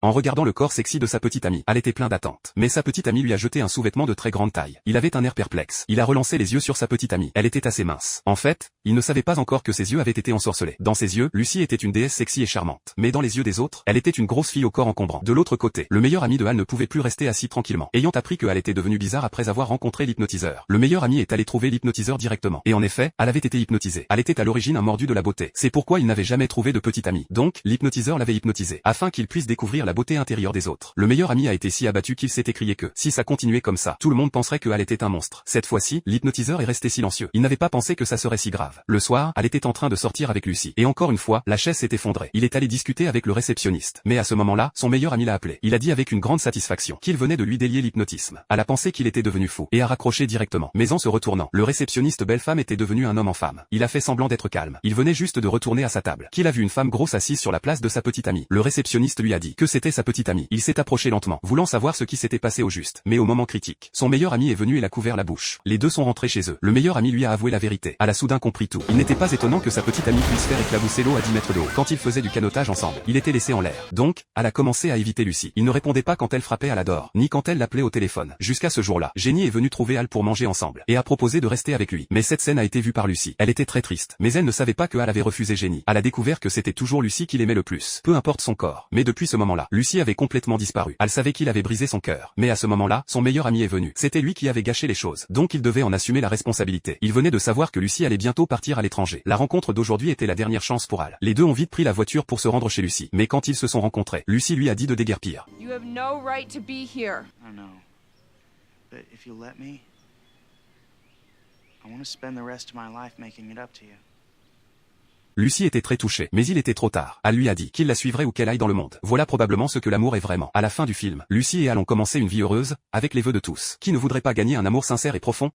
En regardant le corps sexy de sa petite amie, Al était plein d'attentes. Mais sa petite amie lui a jeté un sous-vêtement de très grande taille. Il avait un air perplexe. Il a relancé les yeux sur sa petite amie. Elle était assez mince. En fait, il ne savait pas encore que ses yeux avaient été ensorcelés. Dans ses yeux, Lucy était une déesse sexy et charmante. Mais dans les yeux des autres, elle était une grosse fille au corps encombrant. De l'autre côté, le meilleur ami de Al ne pouvait plus rester assis tranquillement. Ayant appris que Al était devenu bizarre après avoir rencontré l'hypnotiseur, le meilleur ami est allé trouver l'hypnotiseur directement. Et en effet, Al avait été hypnotisé. Al était à l'origine un mordu de la beauté. C'est pourquoi il n'avait jamais trouvé de petite amie. Donc, l'hypnotiseur l'avait hypnotisé, afin qu'il puisse découvrir la beauté intérieure des autres. Le meilleur ami a été si abattu qu'il s'est écrié que, si ça continuait comme ça, tout le monde penserait que Al était un monstre. Cette fois-ci, l'hypnotiseur est resté silencieux. Il n'avait pas pensé que ça serait si grave. Le soir, Al était en train de sortir avec Lucy. Et encore une fois, la chaise s'est effondrée. Il est allé discuter avec le réceptionniste. Mais à ce moment-là, son meilleur ami l'a appelé. Il a dit avec une grande satisfaction qu'il venait de lui délier l'hypnotisme. Al a pensé qu'il était devenu fou et a raccroché directement. Mais en se retournant, le réceptionniste belle femme était devenu un homme en femme. Il a fait semblant d'être calme. Il venait juste de retourner à sa table. Qu'il a vu une femme grosse assise sur la place de sa petite amie. Le réceptionniste lui a dit que c'était sa petite amie. Il s'est approché lentement, voulant savoir ce qui s'était passé au juste. Mais au moment critique, son meilleur ami est venu et l'a couvert la bouche. Les deux sont rentrés chez eux. Le meilleur ami lui a avoué la vérité. Al a soudain compris tout. Il n'était pas étonnant que sa petite amie puisse faire éclabousser l'eau à 10 mètres de haut. Quand ils faisaient du canotage ensemble, il était laissé en l'air. Donc, Al a commencé à éviter Lucy. Il ne répondait pas quand elle frappait à la door, ni quand elle l'appelait au téléphone. Jusqu'à ce jour-là, Jenny est venue trouver Al pour manger ensemble, et a proposé de rester avec lui. Mais cette scène a été vue par Lucy. Elle était très triste, mais elle ne savait pas que Al avait refusé Jenny. Al a découvert que c'était toujours Lucy qu'il aimait le plus, peu importe son corps. Mais depuis ce moment-là, Lucy avait complètement disparu. Al savait qu'il avait brisé son cœur. Mais à ce moment-là, son meilleur ami est venu. C'était lui qui avait gâché les choses. Donc il devait en assumer la responsabilité. Il venait de savoir que Lucy allait bientôt partir à l'étranger. La rencontre d'aujourd'hui était la dernière chance pour Al. Les deux ont vite pris la voiture pour se rendre chez Lucy. Mais quand ils se sont rencontrés, Lucy lui a dit de déguerpir. You have no right to be here. I know. But if you let me, I want to spend the rest of my life making it up to you. Lucy était très touchée, mais il était trop tard. Al lui a dit qu'il la suivrait où qu'elle aille dans le monde. Voilà probablement ce que l'amour est vraiment. À la fin du film, Lucy et Al ont commencé une vie heureuse, avec les vœux de tous. Qui ne voudrait pas gagner un amour sincère et profond?